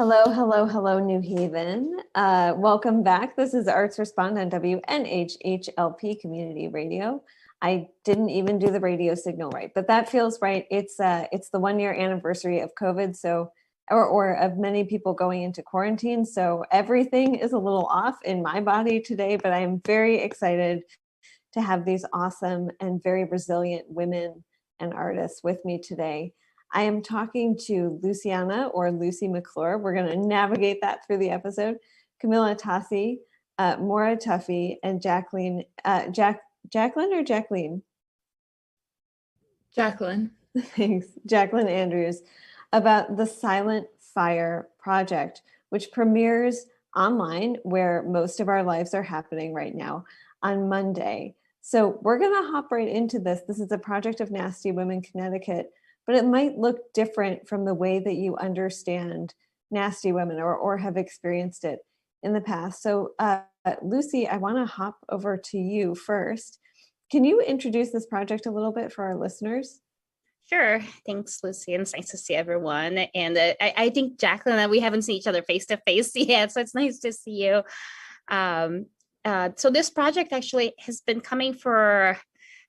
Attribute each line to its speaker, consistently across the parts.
Speaker 1: Hello, hello, hello, New Haven. Welcome back. This is Arts Respond on WNHHLP Community Radio. I didn't even do the radio signal right, but that feels right. It's the 1 year anniversary of COVID, so or of many people going into quarantine. So everything is a little off in my body today, but I'm very excited to have these awesome and very resilient women and artists with me today. I am talking to Luciana, or Lucy McClure. We're going to navigate that through the episode. Camilla Tassi, Maura Tuffy, and Jacqueline. Jacqueline or Jacqueline?
Speaker 2: Jacqueline.
Speaker 1: Thanks. Jacqueline Andrews, about the Silent Fire Project, which premieres online, where most of our lives are happening right now, on Monday. So we're going to hop right into this. This is a project of Nasty Women Connecticut, but it might look different from the way that you understand Nasty Women or have experienced it in the past. So Lucy, I want to hop over to you first. Can you introduce this project a little bit for our listeners?
Speaker 2: Sure. Thanks, Lucy. And it's nice to see everyone. And I think Jacqueline, we haven't seen each other face to face yet, so it's nice to see you. So this project actually has been coming for,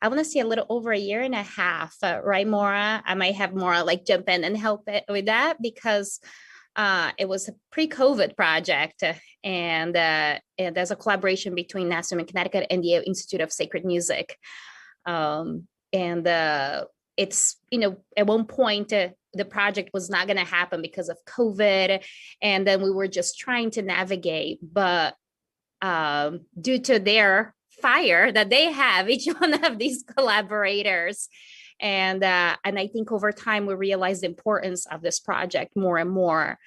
Speaker 2: I want to say, a little over a year and a half, right, Maura? I might have Maura jump in and help it with that, because it was a pre-COVID project, and there's a collaboration between Nasty Women Connecticut and the Institute of Sacred Music. It's, at one point, the project was not going to happen because of COVID, and then we were just trying to navigate, but due to their fire that they have, each one of these collaborators. And I think over time, we realized the importance of this project more and more.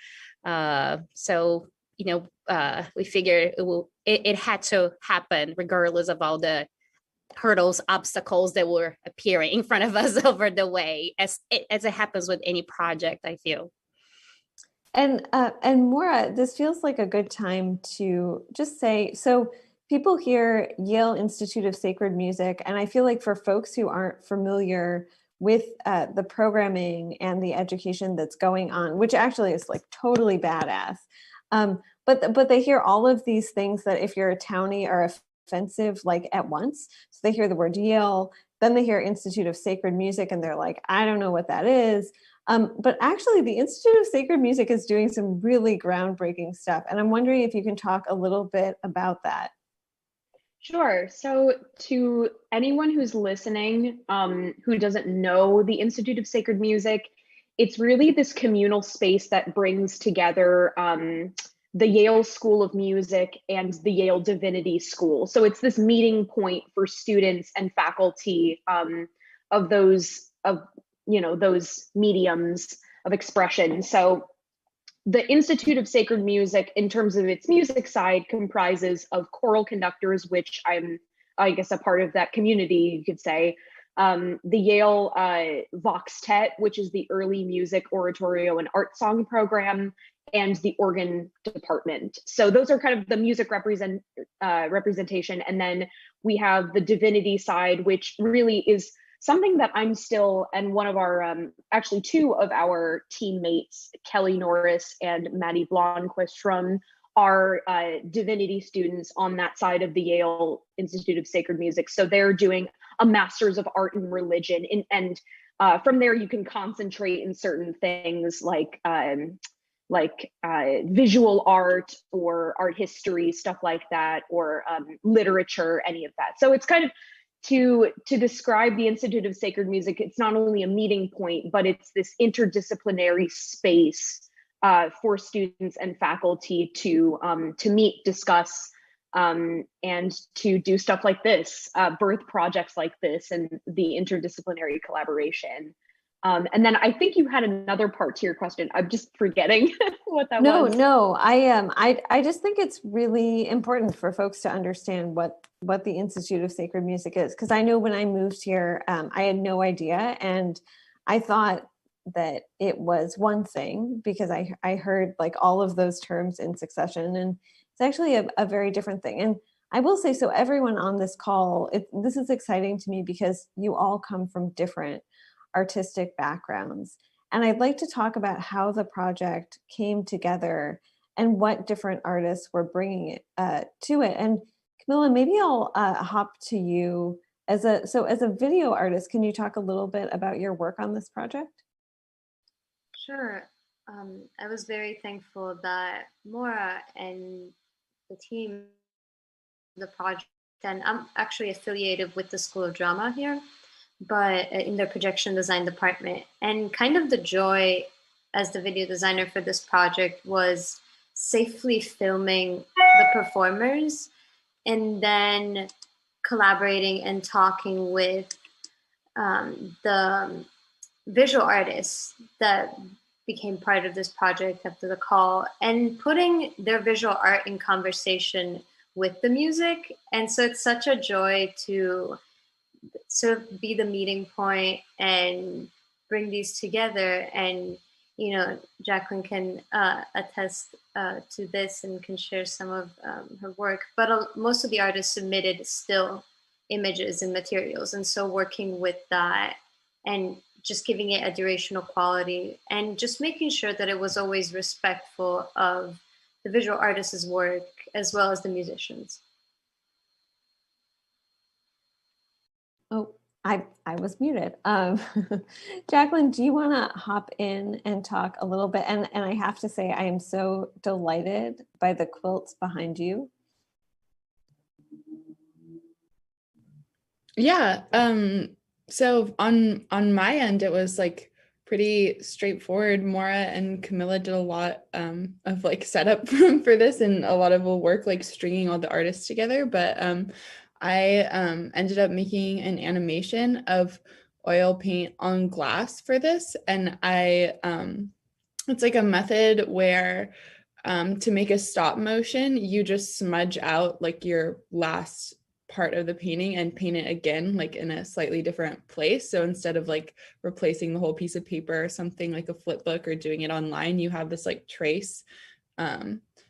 Speaker 2: We figured it had to happen regardless of all the hurdles, obstacles that were appearing in front of us over the way, as it happens with any project, I feel.
Speaker 1: And Maura, this feels like a good time to just say, so people hear Yale Institute of Sacred Music, and I feel like for folks who aren't familiar with the programming and the education that's going on, which actually is totally badass, but they hear all of these things that if you're a townie are offensive at once. So they hear the word Yale, then they hear Institute of Sacred Music, and they're like, I don't know what that is. But actually, the Institute of Sacred Music is doing some really groundbreaking stuff. And I'm wondering if you can talk a little bit about that.
Speaker 3: Sure. So to anyone who's listening, who doesn't know the Institute of Sacred Music, it's really this communal space that brings together the Yale School of Music and the Yale Divinity School. So it's this meeting point for students and faculty of those mediums of expression. So the Institute of Sacred Music, in terms of its music side, comprises of choral conductors, which I'm, I guess, a part of that community, you could say. The Yale Voxtet, which is the early music, oratorio, and art song program, and the organ department. So those are kind of the music representation. And then we have the divinity side, which really is something that I'm still, and one of our, actually two of our teammates, Kelly Norris and Maddie Blomquist, are divinity students on that side of the Yale Institute of Sacred Music. So they're doing a Master's of Art and Religion. And from there, you can concentrate in certain things like visual art or art history, stuff like that, or literature, any of that. So it's kind of, to describe the Institute of Sacred Music, it's not only a meeting point, but it's this interdisciplinary space for students and faculty to meet, discuss, and to do stuff like this, birth projects like this, and the interdisciplinary collaboration. And then I think you had another part to your question. I'm just forgetting what that was.
Speaker 1: No, I just think it's really important for folks to understand what the Institute of Sacred Music is, because I know when I moved here, I had no idea, and I thought that it was one thing because I heard all of those terms in succession, and it's actually a very different thing. And I will say, so everyone on this call, this is exciting to me because you all come from different artistic backgrounds. And I'd like to talk about how the project came together and what different artists were bringing it to it. And Camilla, maybe I'll hop to you as a video artist. Can you talk a little bit about your work on this project?
Speaker 4: Sure. I was very thankful that Maura and the team, the project, and I'm actually affiliated with the School of Drama here, but in their projection design department. And kind of the joy as the video designer for this project was safely filming the performers and then collaborating and talking with the visual artists that became part of this project after the call and putting their visual art in conversation with the music. And so it's such a joy to sort of be the meeting point and bring these together. And, you know, Jacqueline can attest to this and can share some of her work, but most of the artists submitted still images and materials. And so working with that and just giving it a durational quality and just making sure that it was always respectful of the visual artist's work as well as the musicians.
Speaker 1: Oh, I was muted. Jacqueline, do you want to hop in and talk a little bit? And I have to say, I am so delighted by the quilts behind you.
Speaker 5: Yeah. So on my end, it was like pretty straightforward. Maura and Camilla did a lot of like setup for this and a lot of work like stringing all the artists together. But I ended up making an animation of oil paint on glass for this. And it's like a method where to make a stop motion, you just smudge out like your last part of the painting and paint it again, like in a slightly different place. So instead of like replacing the whole piece of paper or something like a flip book or doing it online, you have this like trace.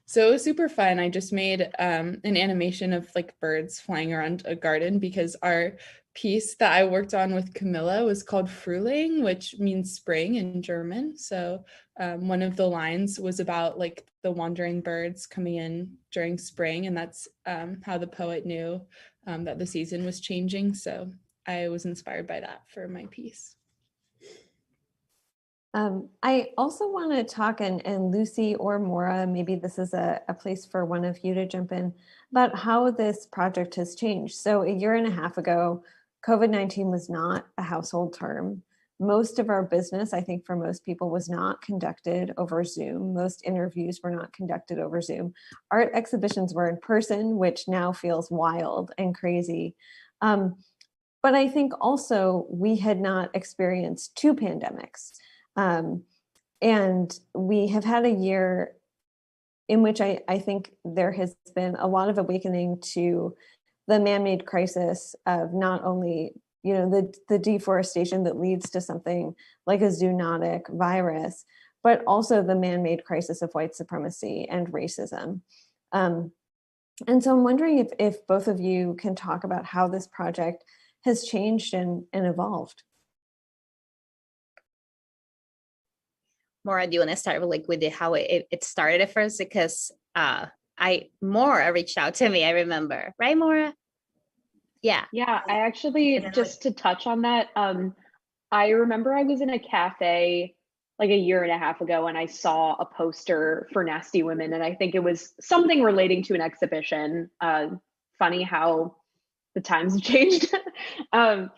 Speaker 5: So it was super fun. I just made an animation of like birds flying around a garden because our piece that I worked on with Camilla was called Frühling, which means spring in German. So one of the lines was about like the wandering birds coming in during spring, and that's how the poet knew that the season was changing. So I was inspired by that for my piece.
Speaker 1: I also want to talk, and Lucy or Maura, maybe this is a place for one of you to jump in, about how this project has changed. So a year and a half ago, COVID-19 was not a household term. Most of our business, I think for most people, was not conducted over Zoom. Most interviews were not conducted over Zoom. Art exhibitions were in person, which now feels wild and crazy. But I think also we had not experienced two pandemics. And we have had a year in which I think there has been a lot of awakening to the man-made crisis of not only, you know, the deforestation that leads to something like a zoonotic virus, but also the man-made crisis of white supremacy and racism. And so I'm wondering if both of you can talk about how this project has changed and evolved.
Speaker 2: Maura, do you want to start with how it started at first? Because Maura reached out to me, I remember. Right, Maura? Yeah.
Speaker 3: Yeah, I actually, just to touch on that, I remember I was in a cafe like a year and a half ago and I saw a poster for Nasty Women, and I think it was something relating to an exhibition. Funny how the times have changed. But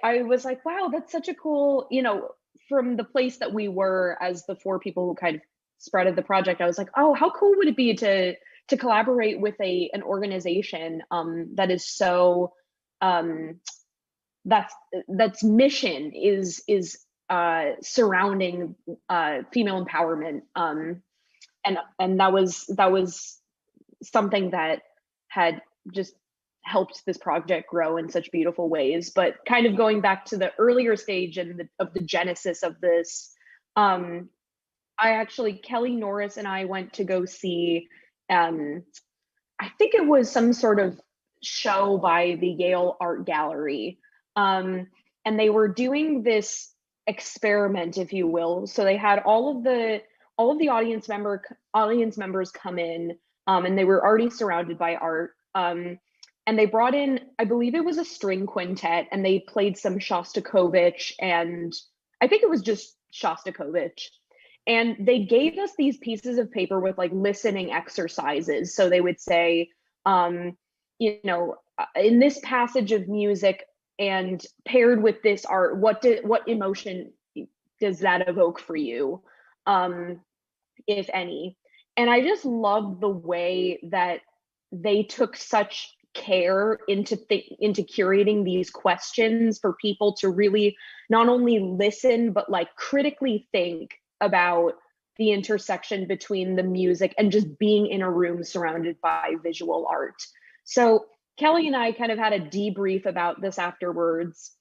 Speaker 3: I was like, wow, that's such a cool, you know, from the place that we were as the four people who kind of spreaded the project, I was like, oh, how cool would it be to collaborate with an organization that is so that's mission is surrounding female empowerment, and that was something that had just helped this project grow in such beautiful ways. But kind of going back to the earlier stage and of the genesis of this, Kelly Norris and I went to go see, I think it was some sort of show by the Yale Art Gallery. And they were doing this experiment, if you will. So they had all of the audience members come in, and they were already surrounded by art. And they brought in, I believe it was a string quintet, and they played some Shostakovich, and I think it was just Shostakovich. And they gave us these pieces of paper with like listening exercises. So they would say, you know, in this passage of music and paired with this art, what emotion does that evoke for you, if any? And I just love the way that they took such care into curating these questions for people to really not only listen, but like critically think about the intersection between the music and just being in a room surrounded by visual art. So Kelly and I kind of had a debrief about this afterwards,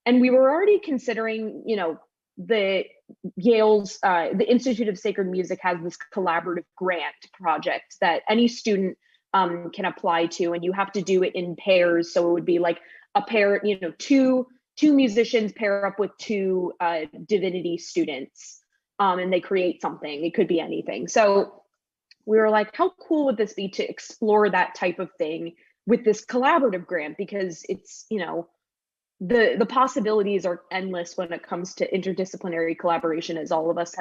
Speaker 3: and we were already considering, you know, the Institute of Sacred Music has this collaborative grant project that any student can apply to, and you have to do it in pairs. So it would be like a pair, you know, two musicians pair up with two divinity students, and they create something. It could be anything. So we were like, how cool would this be to explore that type of thing with this collaborative grant? Because it's, you know, the possibilities are endless when it comes to interdisciplinary collaboration, as all of us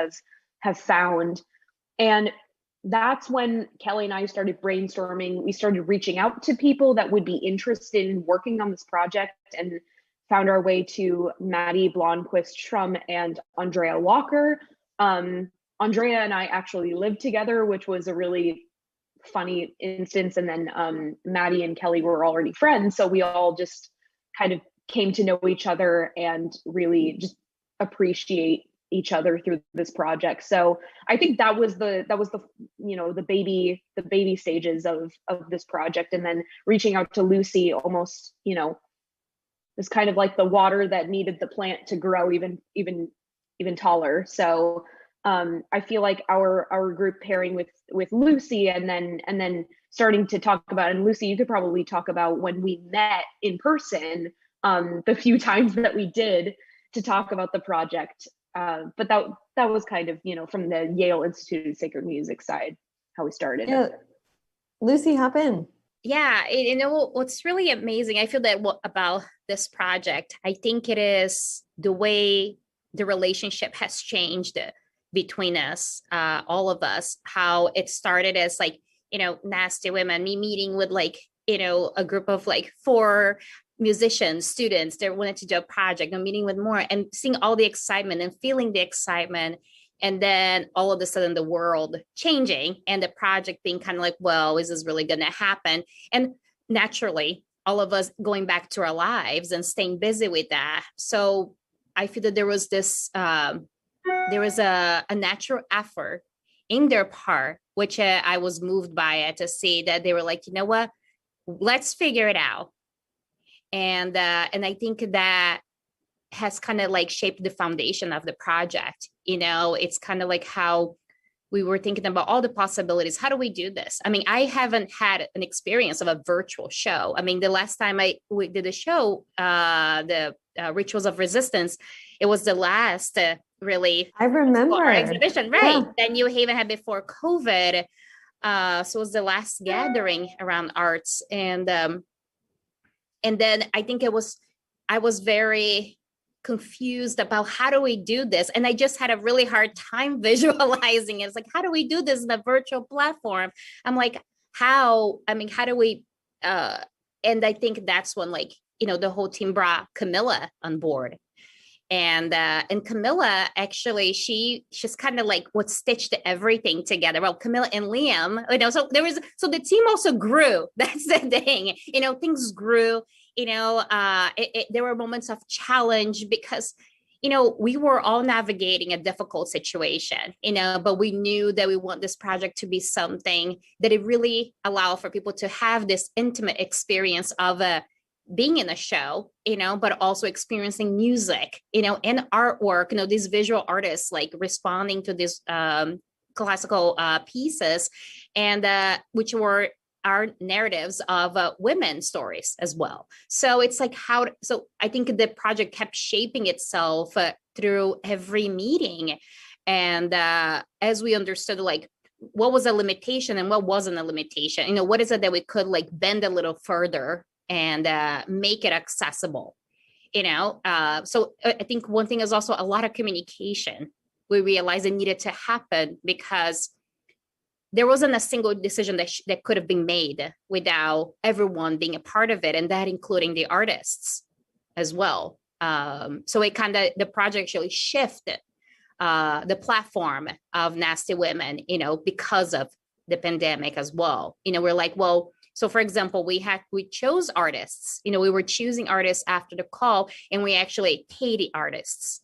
Speaker 3: have found. And that's when Kelly and I started brainstorming. We started reaching out to people that would be interested in working on this project, and found our way to Maddie Blomquist Schrum and Andrea Walker. Andrea and I actually lived together, which was a really funny instance. And then Maddie and Kelly were already friends, so we all just kind of came to know each other and really just appreciate each other through this project. So I think that was the you know, the baby stages of this project. And then reaching out to Lucy almost, you know, was kind of like the water that needed the plant to grow even taller. So I feel like our group pairing with Lucy, and then starting to talk about, and Lucy, you could probably talk about when we met in person, the few times that we did to talk about the project. But that was kind of, you know, from the Yale Institute of Sacred Music side, how we started.
Speaker 1: Yeah. Lucy, hop in.
Speaker 2: Yeah, you know, what's really amazing, I feel that about this project, I think it is the way the relationship has changed between us, all of us, how it started as like, you know, nasty women, me meeting with like, you know, a group of like 4 musicians, students that wanted to do a project, and meeting with more, and seeing all the excitement and feeling the excitement. And then all of a sudden the world changing and the project being kind of like, well, is this really going to happen? And naturally, all of us going back to our lives and staying busy with that. So I feel that there was this, there was a natural effort in their part, which I was moved by it, to see that they were like, you know what, let's figure it out. And I think that has kind of like shaped the foundation of the project. You know, it's kind of like how we were thinking about all the possibilities. How do we do this? I mean, I haven't had an experience of a virtual show. I mean, the last time we did a show, the Rituals of Resistance, it was the last really.
Speaker 1: I remember
Speaker 2: our exhibition, right?
Speaker 1: Yeah.
Speaker 2: Then New Haven had before COVID. So it was the last gathering around arts. And then I think I was very confused about how do we do this? And I just had a really hard time visualizing it. It's like, how do we do this in a virtual platform? I'm like, how do we, and I think that's when, like, you know, the whole team brought Camilla on board. And Camilla, actually, she's kind of like what stitched everything together. Well, Camilla and Liam, you know, so the team also grew. That's the thing, you know, things grew, you know, there were moments of challenge because, you know, we were all navigating a difficult situation, you know, but we knew that we want this project to be something that it really allow for people to have this intimate experience of being in a show, you know, but also experiencing music, you know, and artwork, you know, these visual artists like responding to these classical pieces, and which were our narratives of women's stories as well. So it's like so I think the project kept shaping itself through every meeting. And as we understood, like, what was a limitation and what wasn't a limitation, you know, what is it that we could like bend a little further and make it accessible, you know? So I think one thing is also a lot of communication. We realized it needed to happen because there wasn't a single decision that could have been made without everyone being a part of it, and that including the artists as well. So it kind of, the project actually shifted the platform of Nasty Women, you know, because of the pandemic as well. You know, we're like, well, so for example, we chose artists, you know, we were choosing artists after the call, and we actually paid the artists,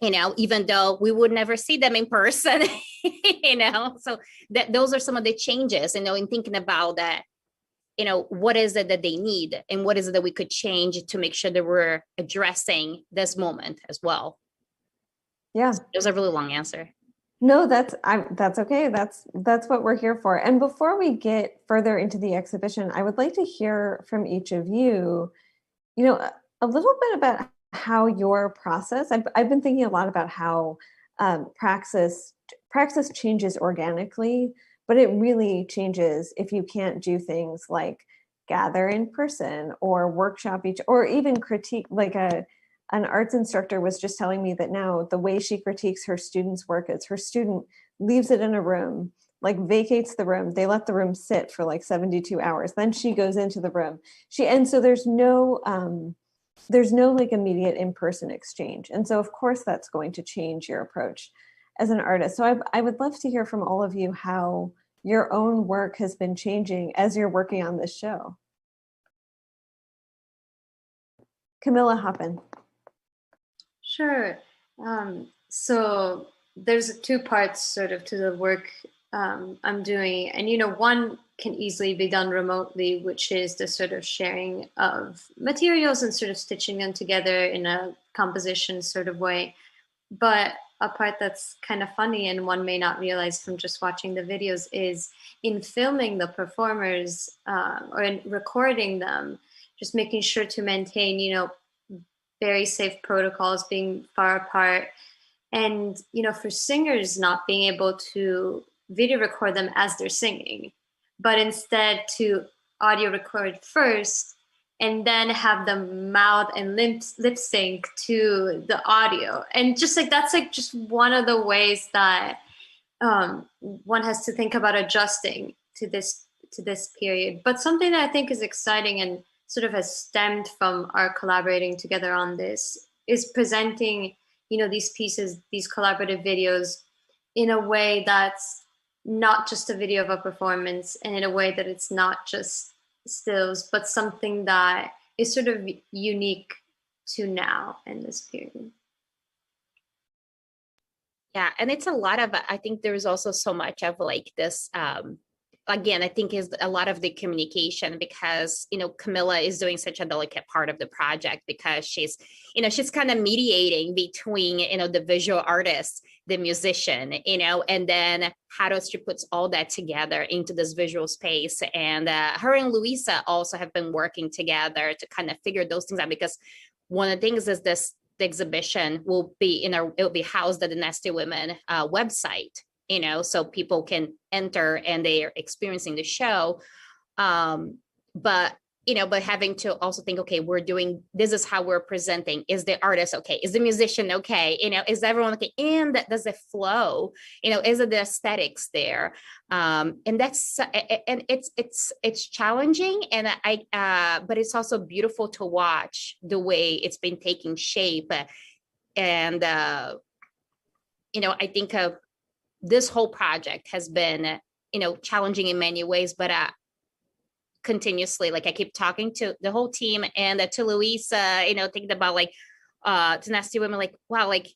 Speaker 2: you know, even though we would never see them in person, you know, so those are some of the changes, you know, in thinking about that, you know, what is it that they need and what is it that we could change to make sure that we're addressing this moment as well.
Speaker 1: Yeah.
Speaker 2: So it was a really long answer.
Speaker 1: No, that's okay. That's what we're here for. And before we get further into the exhibition, I would like to hear from each of you, you know, a little bit about how your process. I've been thinking a lot about how praxis changes organically, but it really changes if you can't do things like gather in person or workshop or even critique. Like an arts instructor was just telling me that now the way she critiques her students' work is her student leaves it in a room, like vacates the room. They let the room sit for like 72 hours. Then she goes into the room. And so there's no like immediate in-person exchange. And so of course that's going to change your approach as an artist. So I would love to hear from all of you how your own work has been changing as you're working on this show. Camilla Hoppin.
Speaker 4: Sure. So there's two parts sort of to the work I'm doing. And, you know, one can easily be done remotely, which is the sort of sharing of materials and sort of stitching them together in a composition sort of way. But a part that's kind of funny and one may not realize from just watching the videos is in filming the performers or in recording them, just making sure to maintain, you know, very safe protocols, being far apart. And, you know, for singers not being able to video record them as they're singing, but instead to audio record first and then have them mouth and lip sync to the audio. And just like, that's like just one of the ways that one has to think about adjusting to this period. But something that I think is exciting and sort of has stemmed from our collaborating together on this is presenting, you know, these pieces, these collaborative videos in a way that's not just a video of a performance and in a way that it's not just stills, but something that is sort of unique to now in this period.
Speaker 2: Yeah, and it's a lot of, I think there's also so much of like this, again, I think is a lot of the communication because, you know, Camilla is doing such a delicate part of the project because she's, you know, she's kind of mediating between, you know, the visual artist, the musician, you know, and then how does she puts all that together into this visual space. And her and Luisa also have been working together to kind of figure those things out because one of the things is the exhibition will be it'll be housed at the Nasty Women website, you know, so people can enter and they are experiencing the show. But, you know, but having to also think, okay, this is how we're presenting. Is the artist okay? Is the musician okay? You know, is everyone okay? And does it flow? You know, is it the aesthetics there? And that's, and it's challenging. And but it's also beautiful to watch the way it's been taking shape. And, you know, I think this whole project has been, you know, challenging in many ways, but continuously, like I keep talking to the whole team and to Luisa, you know, thinking about like to Nasty Women, like, wow, like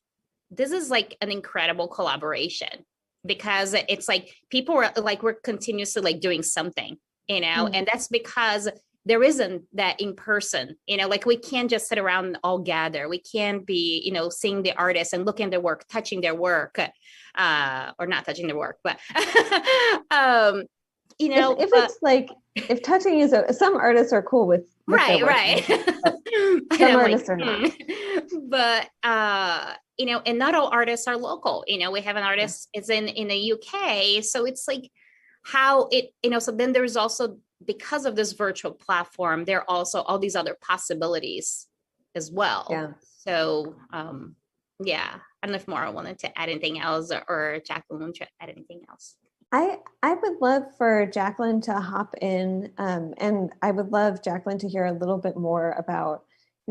Speaker 2: this is like an incredible collaboration because it's like people are like, we're continuously like doing something, you know, and that's because there isn't that in person, you know, like we can't just sit around and all gather. We can't be, you know, seeing the artists and looking at their work, touching their work, or not touching their work, but, you know,
Speaker 1: if it's like, if touching is, some artists are cool with
Speaker 2: right,
Speaker 1: their work.
Speaker 2: right.
Speaker 1: Some artists are not.
Speaker 2: But and not all artists are local. We have an artist is in the UK, so it's like how it, so then there's also, because of this virtual platform, there are also all these other possibilities as well.
Speaker 1: Yeah.
Speaker 2: So yeah, I don't know if Maura wanted to add anything else, or Jacqueline wanted to add anything else.
Speaker 1: I would love for Jacqueline to hop in, and I would love Jacqueline to hear a little bit more about,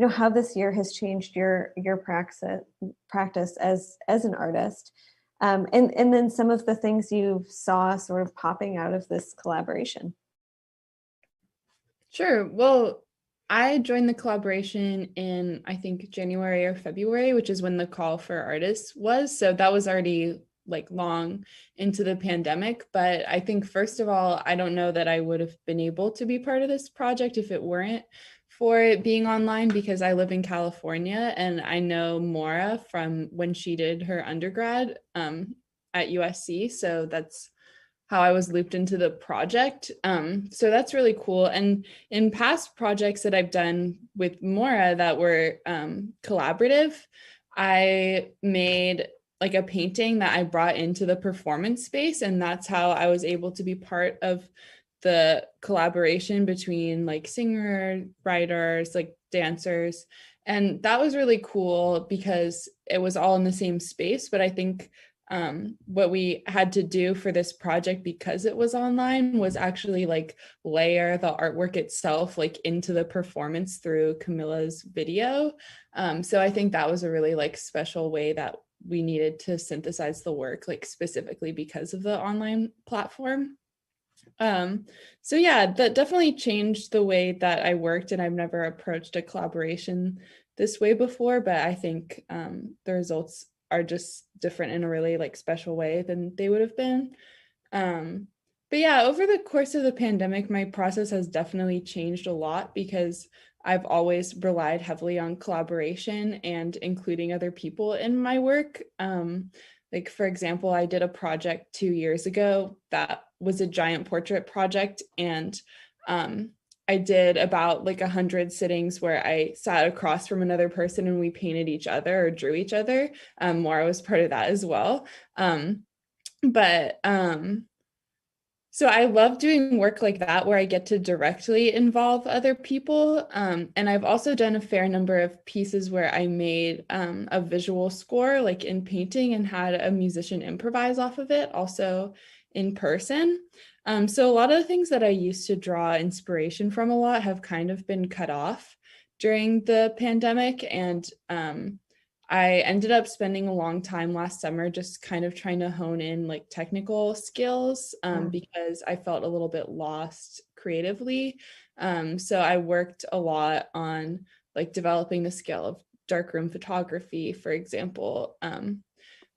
Speaker 1: how this year has changed your practice as an artist, and then some of the things you saw sort of popping out of this collaboration.
Speaker 5: Sure. Well, I joined the collaboration in, I think, January or February, which is when the call for artists was. So that was already like long into the pandemic. But I think, first of all, I don't know that I would have been able to be part of this project if it weren't for it being online, because I live in California and I know Maura from when she did her undergrad at USC. So that's how I was looped into the project. So that's really cool. And in past projects that I've done with Maura that were collaborative, I made like a painting that I brought into the performance space. And that's how I was able to be part of the collaboration between like singer, writers, like dancers. And that was really cool because it was all in the same space. But I think what we had to do for this project, because it was online, was actually like layer the artwork itself like into the performance through Camilla's video. So I think that was a really like special way that we needed to synthesize the work, like specifically because of the online platform. So yeah, that definitely changed the way that I worked, and I've never approached a collaboration this way before, but I think the results are just different in a really like special way than they would have been. But yeah, over the course of the pandemic, my process has definitely changed a lot because I've always relied heavily on collaboration and including other people in my work. Like, for example, I did a project 2 years ago that was a giant portrait project, and I did about like 100 sittings where I sat across from another person and we painted each other or drew each other. Maura was part of that as well. So I love doing work like that where I get to directly involve other people. And I've also done a fair number of pieces where I made a visual score like in painting and had a musician improvise off of it, also in person. So a lot of the things that I used to draw inspiration from a lot have kind of been cut off during the pandemic. And I ended up spending a long time last summer just kind of trying to hone in like technical skills because I felt a little bit lost creatively. So I worked a lot on like developing the skill of darkroom photography, for example.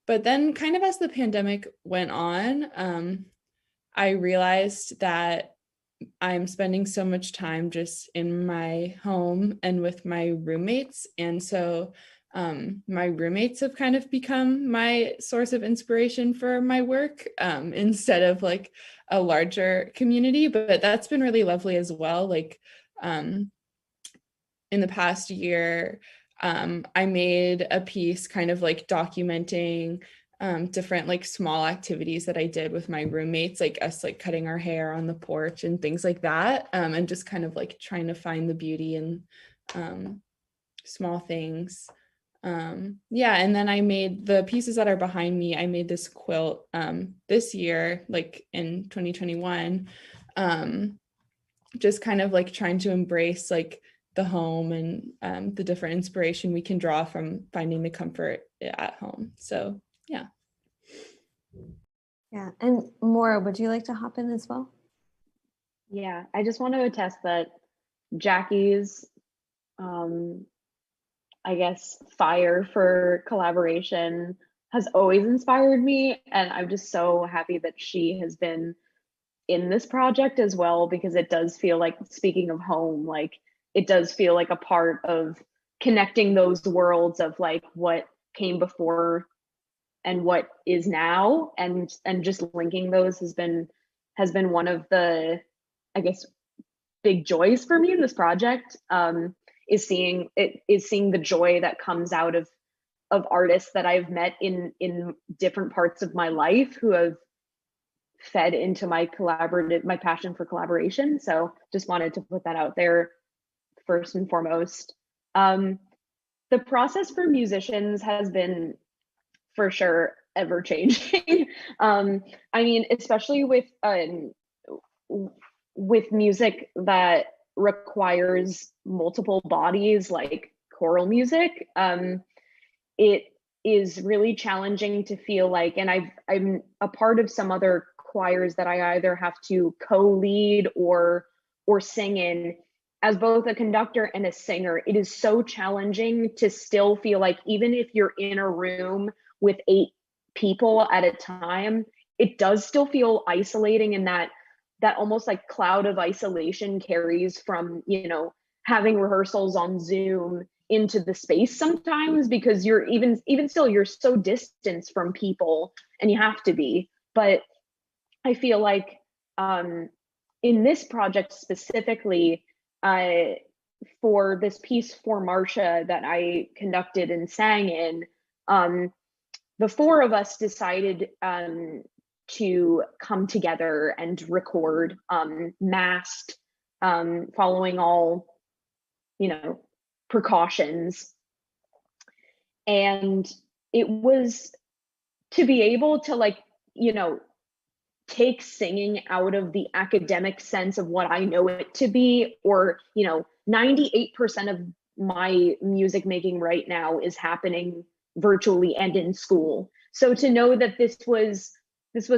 Speaker 5: But then kind of as the pandemic went on, I realized that I'm spending so much time just in my home and with my roommates. And so my roommates have kind of become my source of inspiration for my work instead of like a larger community, but that's been really lovely as well. Like in the past year, I made a piece kind of like documenting different like small activities that I did with my roommates, like us like cutting our hair on the porch and things like that, and just kind of like trying to find the beauty in small things. Yeah, and then I made the pieces that are behind me. I made this quilt this year, like in 2021, just kind of like trying to embrace like the home and the different inspiration we can draw from finding the comfort at home. So yeah.
Speaker 1: Yeah, and Maura, would you like to hop in as well?
Speaker 3: Yeah, I just want to attest that Jackie's I guess fire for collaboration has always inspired me, and I'm just so happy that she has been in this project as well, because it does feel like, speaking of home, like it does feel like a part of connecting those worlds of like what came before and what is now, and just linking those has been one of the, I guess, big joys for me in this project. is seeing the joy that comes out of artists that I've met in different parts of my life who have fed into my passion for collaboration. So just wanted to put that out there first and foremost. The process for musicians has been, for sure, ever changing. I mean, especially with music that requires multiple bodies, like choral music. It is really challenging to feel like, and I'm a part of some other choirs that I either have to co-lead or sing in. As both a conductor and a singer, it is so challenging to still feel like, even if you're in a room with 8 people at a time, it does still feel isolating, and that almost like cloud of isolation carries from, you know, having rehearsals on Zoom into the space sometimes, because you're even still, you're so distanced from people, and you have to be. But I feel like in this project specifically, for this piece for Marcia that I conducted and sang in, the 4 of us decided to come together and record masked, following all, you know, precautions. And it was to be able to, like, you know, take singing out of the academic sense of what I know it to be, or, you know, 98% of my music making right now is happening virtually and in school. So to know that this was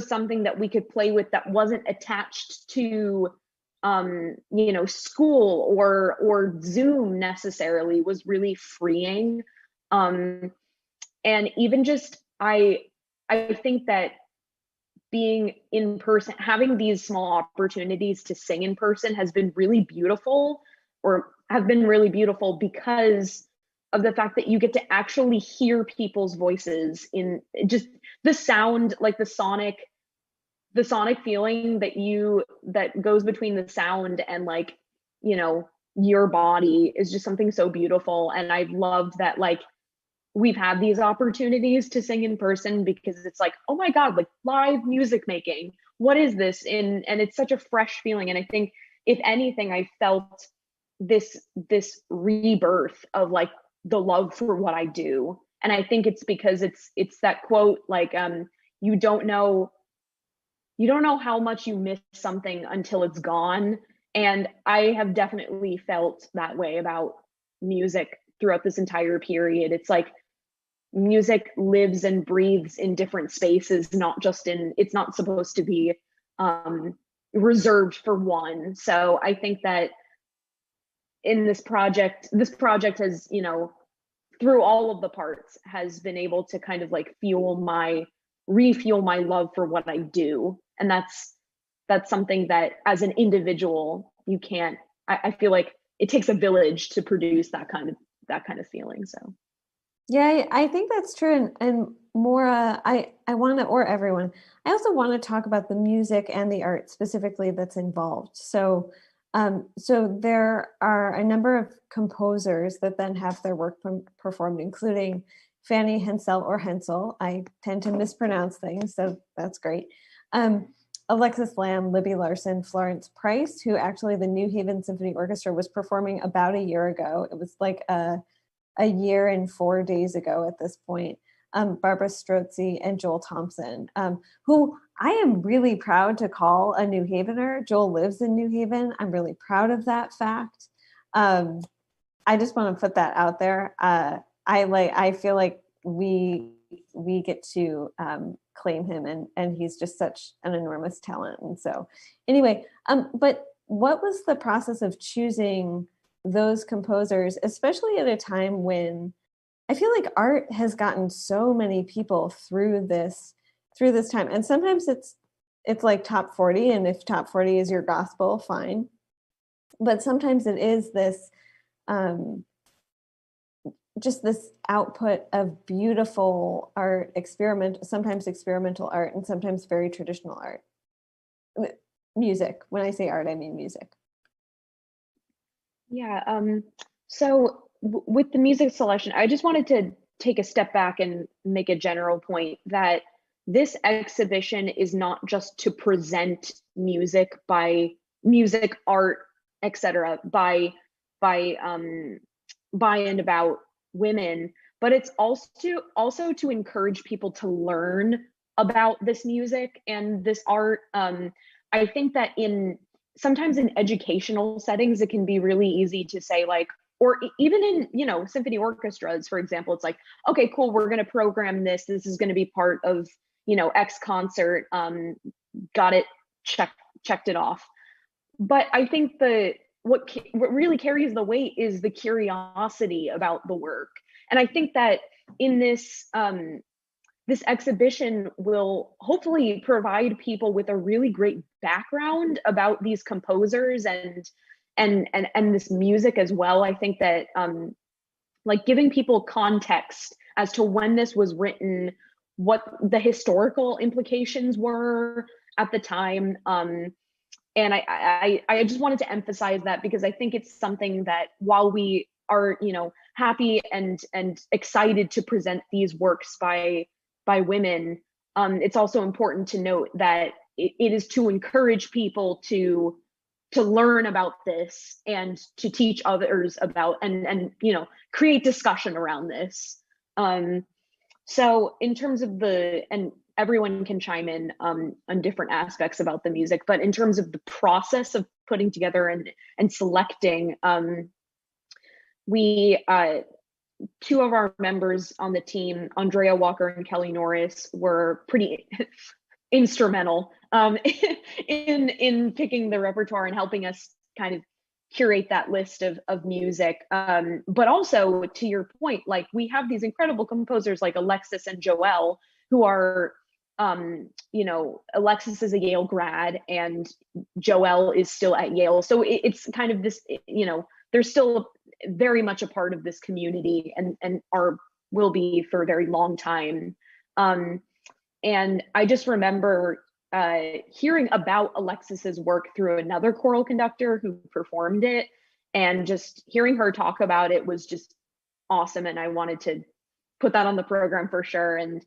Speaker 3: something that we could play with, that wasn't attached to you know, school or Zoom necessarily, was really freeing. And even just, I think that being in person, having these small opportunities to sing in person has been really beautiful, or have been really beautiful because of the fact that you get to actually hear people's voices in just the sound, like the sonic feeling that goes between the sound and, like, you know, your body, is just something so beautiful. And I've loved that, like, we've had these opportunities to sing in person, because it's like, oh my God, like, live music making, what is this? And it's such a fresh feeling. And I think, if anything, I felt this rebirth of, like, the love for what I do. And I think it's because it's that quote, like, you don't know how much you miss something until it's gone. And I have definitely felt that way about music throughout this entire period. It's like, music lives and breathes in different spaces, not just it's not supposed to be reserved for one. So I think that in this project has, you know, through all of the parts, has been able to kind of like refuel my love for what I do. And that's something that, as an individual, you can't, I feel like it takes a village to produce that kind of feeling. So
Speaker 1: yeah, I think that's true. And Maura, I want to, or everyone, I also want to talk about the music and the art specifically that's involved. So there are a number of composers that then have their work performed, including Fanny Hensel or Hensel. I tend to mispronounce things, so that's great. Alexis Lamb, Libby Larson, Florence Price, who actually the New Haven Symphony Orchestra was performing about a year ago. It was like a year and 4 days ago at this point. Barbara Strozzi and Joel Thompson, who I am really proud to call a New Havener. Joel lives in New Haven. I'm really proud of that fact. I just want to put that out there. I feel like we get to claim him, and he's just such an enormous talent. And so anyway, but what was the process of choosing those composers, especially at a time when I feel like art has gotten so many people through this time? And sometimes it's like top 40, and if top 40 is your gospel, fine. But sometimes it is this just this output of beautiful art, sometimes experimental art, and sometimes very traditional art. Music. When I say art, I mean music.
Speaker 3: Yeah, So with the music selection, I just wanted to take a step back and make a general point that this exhibition is not just to present music by music, art, etc. By and about women, but it's also to encourage people to learn about this music and this art. I think that sometimes in educational settings, it can be really easy to say like, or even in, symphony orchestras, for example, it's like, okay, cool, we're going to program this. This is going to be part of, X concert. Got it, checked it off. But I think what really carries the weight is the curiosity about the work. And I think that in this exhibition will hopefully provide people with a really great background about these composers and this music as well. I think that like giving people context as to when this was written, what the historical implications were at the time. And I just wanted to emphasize that because I think it's something that while we are, happy and excited to present these works by women, it's also important to note that it is to encourage people to learn about this and to teach others about and create discussion around this. So in terms of and everyone can chime in on different aspects about the music, but in terms of the process of putting together and selecting, we two of our members on the team, Andrea Walker and Kelly Norris, were pretty instrumental in picking the repertoire and helping us kind of curate that list of music. But also to your point, like we have these incredible composers like Alexis and Joelle, who are, Alexis is a Yale grad and Joelle is still at Yale. So it's kind of this, they're still very much a part of this community and will be for a very long time. And I just remember hearing about Alexis's work through another choral conductor who performed it, and just hearing her talk about it was just awesome. And I wanted to put that on the program for sure. And,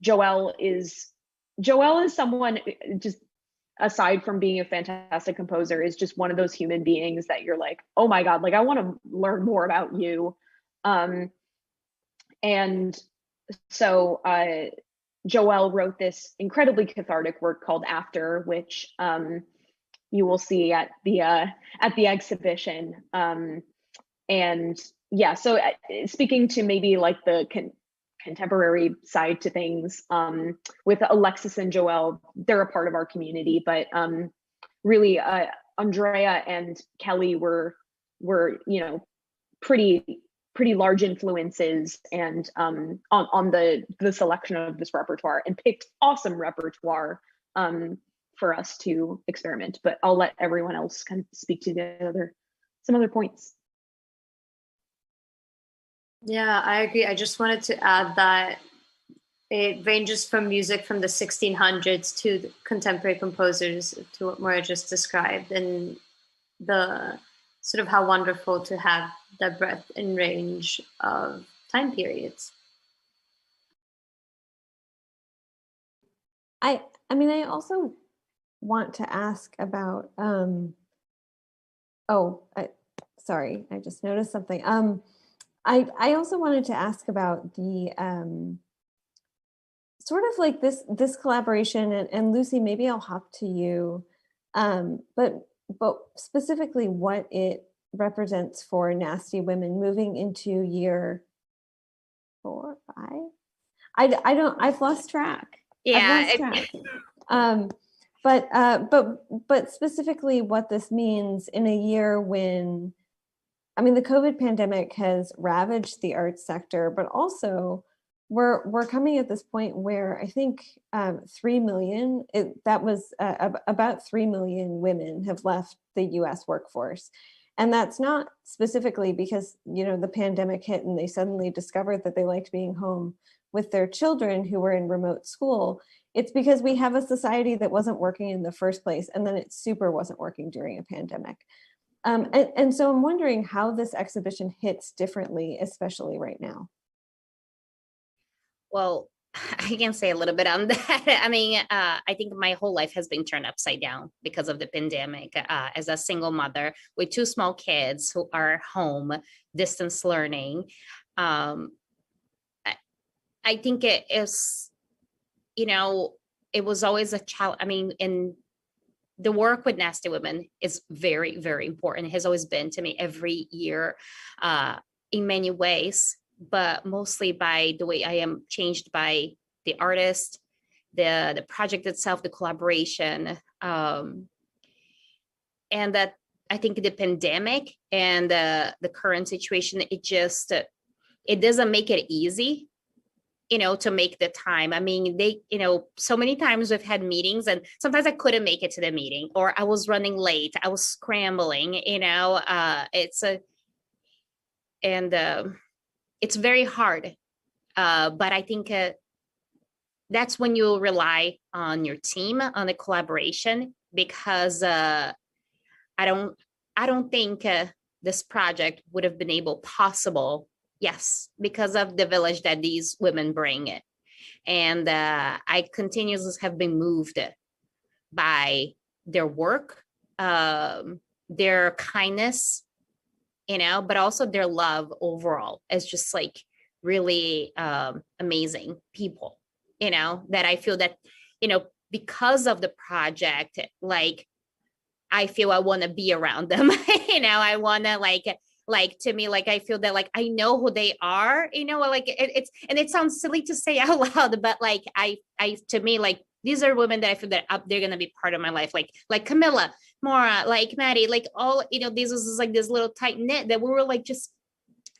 Speaker 3: Joelle is someone, just aside from being a fantastic composer, is just one of those human beings that you're like, oh my God, like I want to learn more about you. And so Joelle wrote this incredibly cathartic work called After, which you will see at the exhibition. And yeah, so speaking to maybe like the contemporary side to things, with Alexis and Joelle, they're a part of our community, but really Andrea and Kelly were pretty large influences and on the selection of this repertoire, and picked awesome repertoire for us to experiment. But I'll let everyone else kind of speak to some other points.
Speaker 4: Yeah, I agree. I just wanted to add that it ranges from music from the 1600s to the contemporary composers, to what Maura just described, and the sort of how wonderful to have that breadth and range of time periods.
Speaker 1: I also want to ask about, sorry, I just noticed something. I also wanted to ask about the sort of like this collaboration, and Lucy, maybe I'll hop to you, but specifically what it represents for Nasty Women moving into year 4, 5. I've lost track.
Speaker 2: Yeah.
Speaker 1: But specifically what this means in a year when, the COVID pandemic has ravaged the arts sector, but also we're coming at this point where I think 3 million, about 3 million women have left the US workforce. And that's not specifically because, the pandemic hit and they suddenly discovered that they liked being home with their children who were in remote school. It's because we have a society that wasn't working in the first place, and then it super wasn't working during a pandemic. And so I'm wondering how this exhibition hits differently, especially right now.
Speaker 2: Well, I can say a little bit on that. I mean, I think my whole life has been turned upside down because of the pandemic. As a single mother with two small kids who are home, distance learning, I, I think it is, it was always a challenge. I mean, in the work with Nasty Women is very, very important. It has always been to me every year, in many ways, but mostly by the way I am changed by the artist, the project itself, the collaboration, and that I think the pandemic and the current situation, it doesn't make it easy, to make the time. I mean, so many times we've had meetings and sometimes I couldn't make it to the meeting, or I was running late, I was scrambling, it's very hard. But I think that's when you rely on your team, on the collaboration, because I don't think this project would have been possible. Yes, because of the village that these women bring. And I continuously have been moved by their work, their kindness, but also their love overall. It's just like really amazing people, that I feel that, because of the project, like, I feel I want to be around them. I want to like to me, like I feel that like I know who they are, like it's, and it sounds silly to say out loud, but like I to me, like these are women that I feel that they're gonna be part of my life, like Camilla, Maura, like Maddie, like all, this was like this little tight knit that we were like just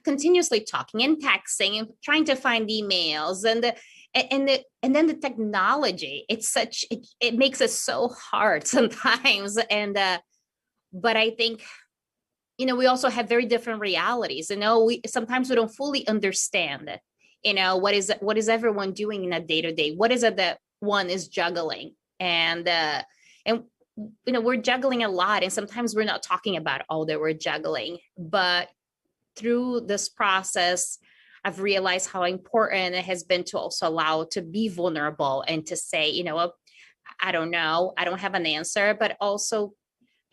Speaker 2: continuously talking and texting and trying to find emails, and then the technology, it makes it so hard sometimes, and but I think, we also have very different realities. We sometimes we don't fully understand, what is everyone doing in a day-to-day? What is it that one is juggling? And we're juggling a lot, and sometimes we're not talking about all that we're juggling. But through this process, I've realized how important it has been to also allow to be vulnerable and to say, I don't know, I don't have an answer, but also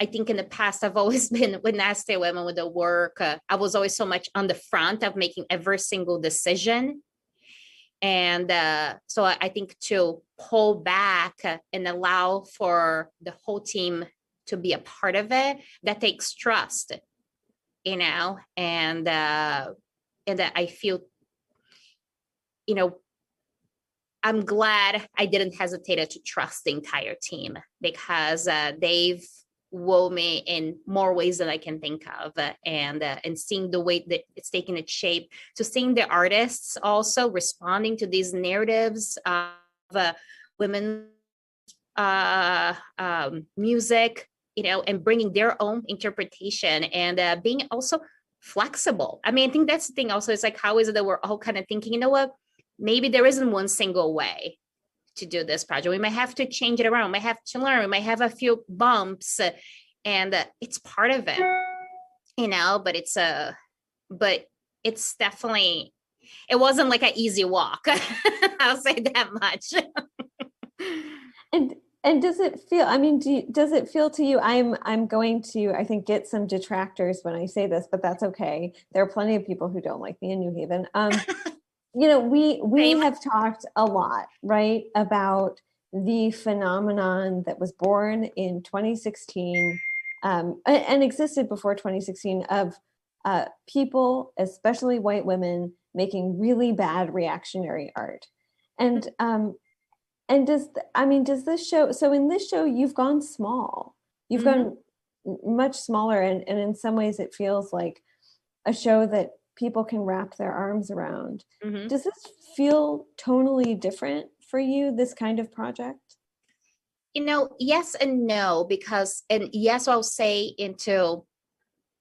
Speaker 2: I think in the past, I've always been with Nasty Women, with the work. I was always so much on the front of making every single decision. And so I think to pull back and allow for the whole team to be a part of it, that takes trust, and that I feel, I'm glad I didn't hesitate to trust the entire team, because they've woo me in more ways than I can think of, and seeing the way that it's taking its shape, to seeing the artists also responding to these narratives of women's music, and bringing their own interpretation, and being also flexible. I mean, I think that's the thing also, is like, how is it that we're all kind of thinking, what, maybe there isn't one single way to do this project. We might have to change it around. We might have to learn. We might have a few bumps, and it's part of it, but it's definitely, it wasn't like an easy walk. I'll say that much.
Speaker 1: And does it feel, I mean, does it feel to you, I'm going to, I think, get some detractors when I say this, but that's okay. There are plenty of people who don't like me in New Haven. We have talked a lot, right, about the phenomenon that was born in 2016 and existed before 2016 of people, especially white women, making really bad reactionary art. And does this show, so in this show, you've gone small, you've gone much smaller, and in some ways it feels like a show that people can wrap their arms around. Does this feel tonally different for you, this kind of project?
Speaker 2: Yes and no, because, and yes, I'll say into,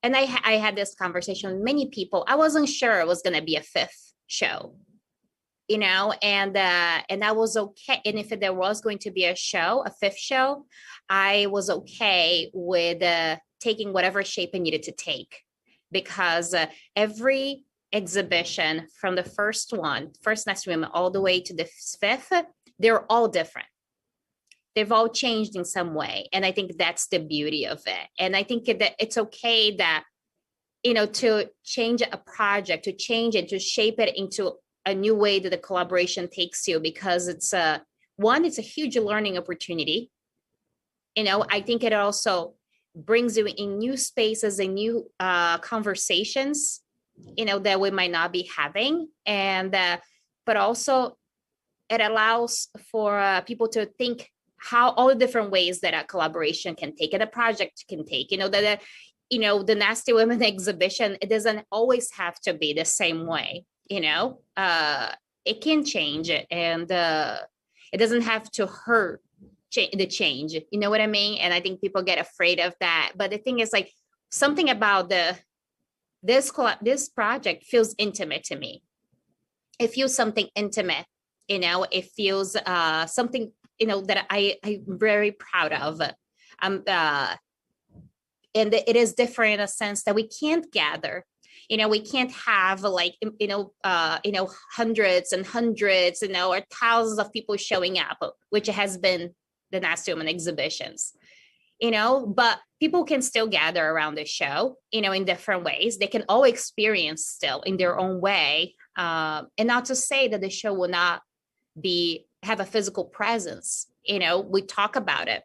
Speaker 2: and I had this conversation with many people. I wasn't sure it was going to be a fifth show, and I was okay. And if there was going to be a fifth show, I was okay with taking whatever shape it needed to take, because every exhibition from the first Next to Women, all the way to the fifth, they're all different. They've all changed in some way. And I think that's the beauty of it. And I think that it's okay that, to change a project, to change it, to shape it into a new way that the collaboration takes you, because it's a huge learning opportunity. I think it also brings you in new spaces and new conversations, that we might not be having. And, but also it allows for people to think how all the different ways that a collaboration can take and a project can take, the Nasty Women exhibition, it doesn't always have to be the same way, it can change it, and it doesn't have to hurt the change, you know what I mean? And I think people get afraid of that. But the thing is, like, something about this project feels intimate to me. It feels something intimate, it feels something, that I'm very proud of. And it is different in a sense that we can't gather, we can't have like, hundreds and hundreds, or thousands of people showing up, which has been the Nasty Women exhibitions, but people can still gather around the show, in different ways. They can all experience still in their own way. And not to say that the show will not have a physical presence. We talk about it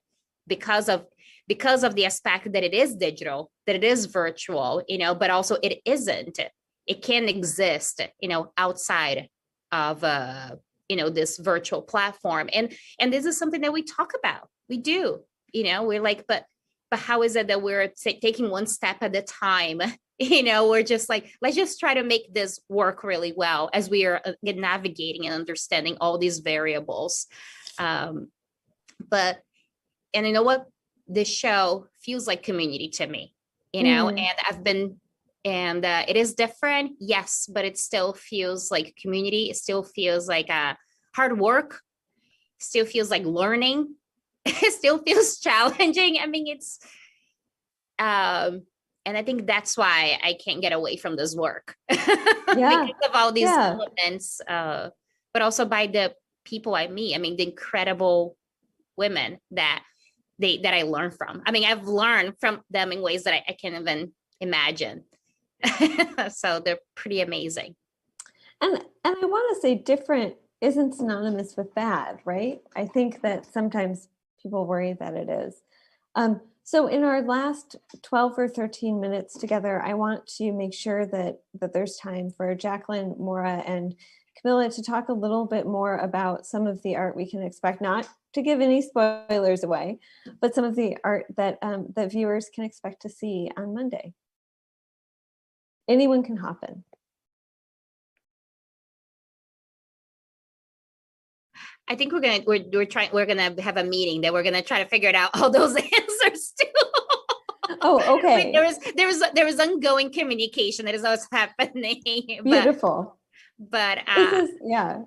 Speaker 2: because of the aspect that it is digital, that it is virtual, but also it isn't. It can exist, outside of, this virtual platform. And this is something that we talk about. We do, we're like, but how is it that we're taking one step at a time? We're just like, let's just try to make this work really well as we are navigating and understanding all these variables. But you know what? This show feels like community to me, and it is different, yes, but it still feels like community. It still feels like hard work. Still feels like learning. It still feels challenging. I mean, it's, and I think that's why I can't get away from this work because of all these elements, but also by the people I meet. I mean, the incredible women that I learn from. I mean, I've learned from them in ways that I can't even imagine. So they're pretty amazing.
Speaker 1: And I want to say different isn't synonymous with bad, right? I think that sometimes people worry that it is. So in our last 12 or 13 minutes together, I want to make sure that there's time for Jacqueline, Maura, and Camilla to talk a little bit more about some of the art we can expect, not to give any spoilers away, but some of the art that that viewers can expect to see on Monday. Anyone can hop in.
Speaker 2: I think we're gonna have a meeting that we're gonna try to figure it out all those answers too.
Speaker 1: Oh, okay.
Speaker 2: There was ongoing communication that is always happening.
Speaker 1: Beautiful.
Speaker 2: But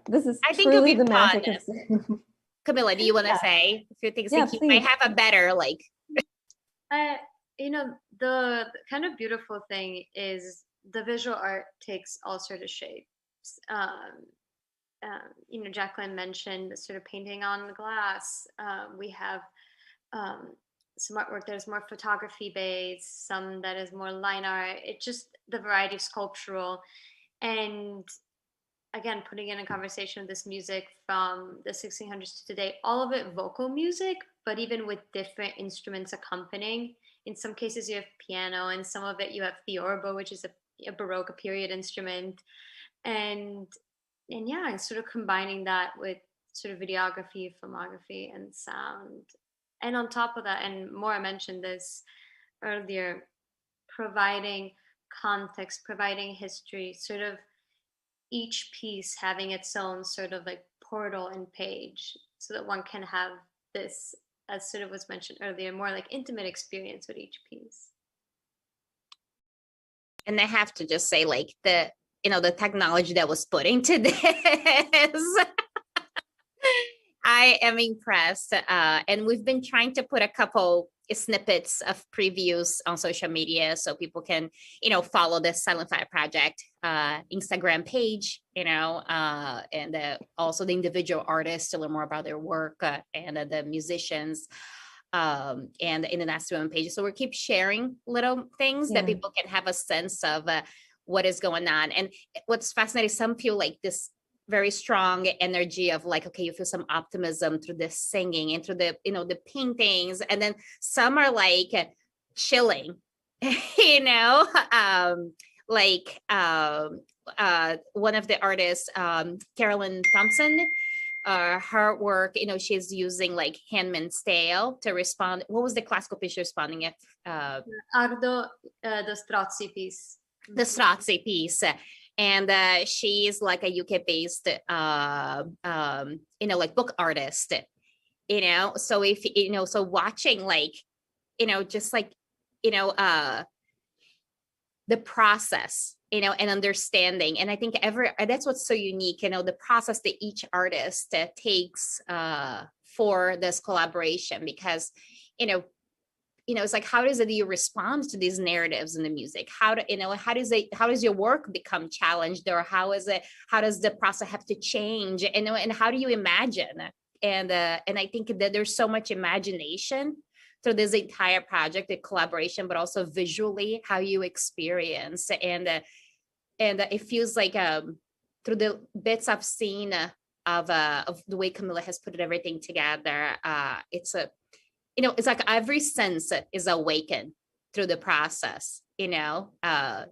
Speaker 1: this is
Speaker 2: I think
Speaker 1: truly
Speaker 2: it'll be
Speaker 1: the magic of
Speaker 2: Camilla, do you want to say a few things?
Speaker 1: Yeah,
Speaker 2: you might have a better
Speaker 4: the kind of beautiful thing is the visual art takes all sort of shapes. Jacqueline mentioned sort of painting on the glass. We have some artwork that is more photography based, some that is more line art. It's just the variety of sculptural. And again, putting in a conversation of this music from the 1600s to today, all of it vocal music, but even with different instruments accompanying. In some cases you have piano, and some of it you have theorbo, which is a Baroque, a period instrument. And sort of combining that with sort of videography, filmography, and sound. And on top of that, and Maura mentioned this earlier, providing context, providing history, sort of each piece having its own sort of like portal and page, so that one can have this, as sort of was mentioned earlier, more like intimate experience with each piece.
Speaker 2: And I have to just say, like, the technology that was put into this, I am impressed. And we've been trying to put a couple snippets of previews on social media, so people can, follow the Silent Fire Project Instagram page, and also the individual artists to learn more about their work, and the musicians, and the International Women page. So we keep sharing little things that people can have a sense of what is going on. And what's fascinating, some feel like this very strong energy of like, okay, you feel some optimism through the singing and through the, the paintings. And then some are like chilling, like one of the artists, Carolyn Thompson, her work, she's using like Handmaid's Tale to respond. What was the classical piece responding at?
Speaker 4: Ardo, the Strozzi piece.
Speaker 2: The Strozzi piece. And she's like a UK-based, like book artist, so if, so watching like, just like, the process, and understanding. And I think that's what's so unique, the process that each artist takes for this collaboration, because, it's like, how does it you respond to these narratives in the music? How does your work become challenged, or how does the process have to change? And how do you imagine? And I think that there's so much imagination through this entire project, the collaboration, but also visually how you experience. And it feels like through the bits I've seen of the way Camilla has put everything together, it's like every sense is awakened through the process, you have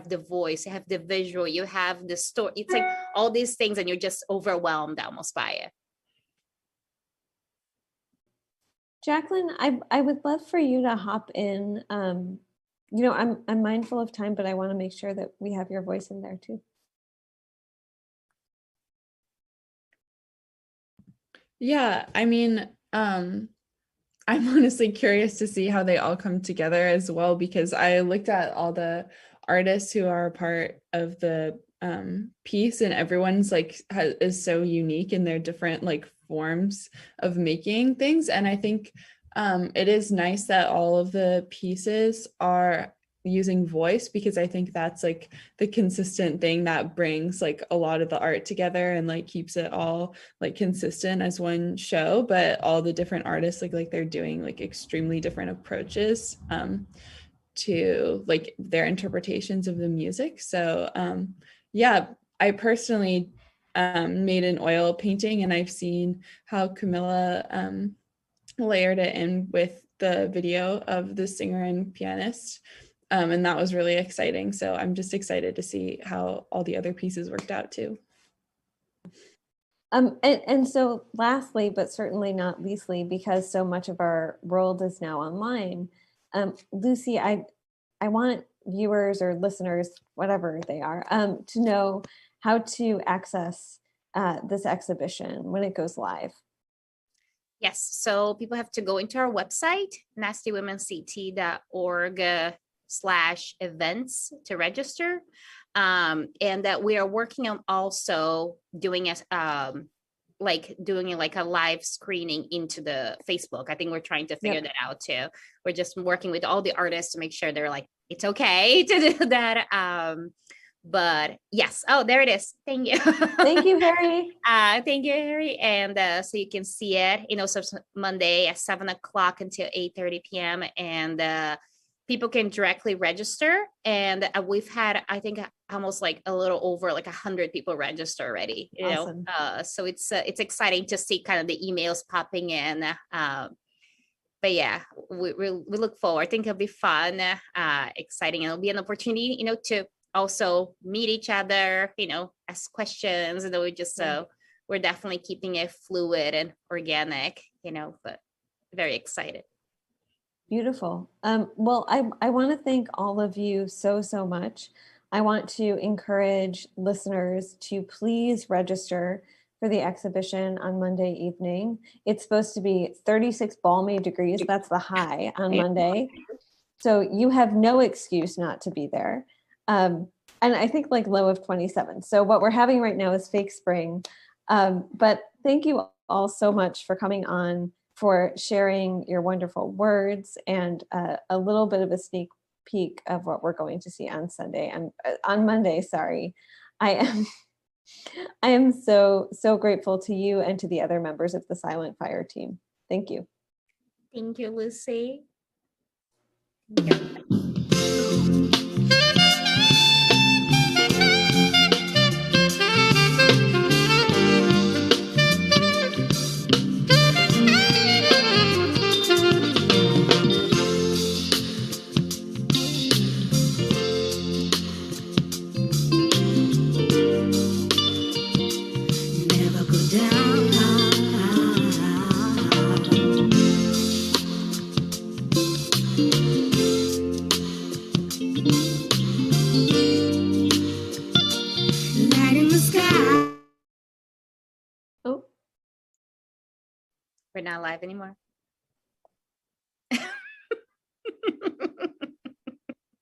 Speaker 2: the voice, you have the visual, you have the story. It's like all these things, and you're just overwhelmed almost by it.
Speaker 1: Jacqueline, I would love for you to hop in. I'm mindful of time, but I want to make sure that we have your voice in there too.
Speaker 5: Yeah, I mean, I'm honestly curious to see how they all come together as well, because I looked at all the artists who are a part of the piece, and everyone's like is so unique in their different like forms of making things. And I think it is nice that all of the pieces are using voice, because I think that's like the consistent thing that brings like a lot of the art together and like keeps it all like consistent as one show. But all the different artists like they're doing like extremely different approaches to like their interpretations of the music. So yeah, I personally made an oil painting, and I've seen how Camilla layered it in with the video of the singer and pianist. And that was really exciting. So I'm just excited to see how all the other pieces worked out too.
Speaker 1: And so lastly, but certainly not leastly, because so much of our world is now online, Lucy, I want viewers or listeners, whatever they are, to know how to access this exhibition when it goes live.
Speaker 2: Yes, so people have to go into our website, nastywomenct.org/events to register. And that we are working on also doing a live screening into the Facebook. I think we're trying to figure that out too. We're just working with all the artists to make sure they're like, it's okay to do that. But yes, oh, there it is. Thank you.
Speaker 1: Thank you, Harry.
Speaker 2: Thank you, Harry. And so you can see it, so Monday at 7:00 until 8:30 p.m. And people can directly register. And we've had, I think, almost like a little over like 100 people register already.
Speaker 1: Awesome.
Speaker 2: So it's exciting to see kind of the emails popping in. But yeah, we look forward. I think it'll be fun, exciting, and it'll be an opportunity, to also meet each other, ask questions. And we just we're definitely keeping it fluid and organic, but very excited.
Speaker 1: Beautiful. Well, I want to thank all of you so much. I want to encourage listeners to please register for the exhibition on Monday evening. It's supposed to be 36 balmy degrees. That's the high on Monday. So you have no excuse not to be there. And I think like low of 27. So what we're having right now is fake spring. But thank you all so much for coming on for sharing your wonderful words and a little bit of a sneak peek of what we're going to see on Sunday and on Monday. Sorry, I am so grateful to you and to the other members of the Silent Fire team. Thank you.
Speaker 2: Thank you, Lucy.
Speaker 6: Never go down. Light in the sky.
Speaker 1: Oh,
Speaker 2: We're not live anymore.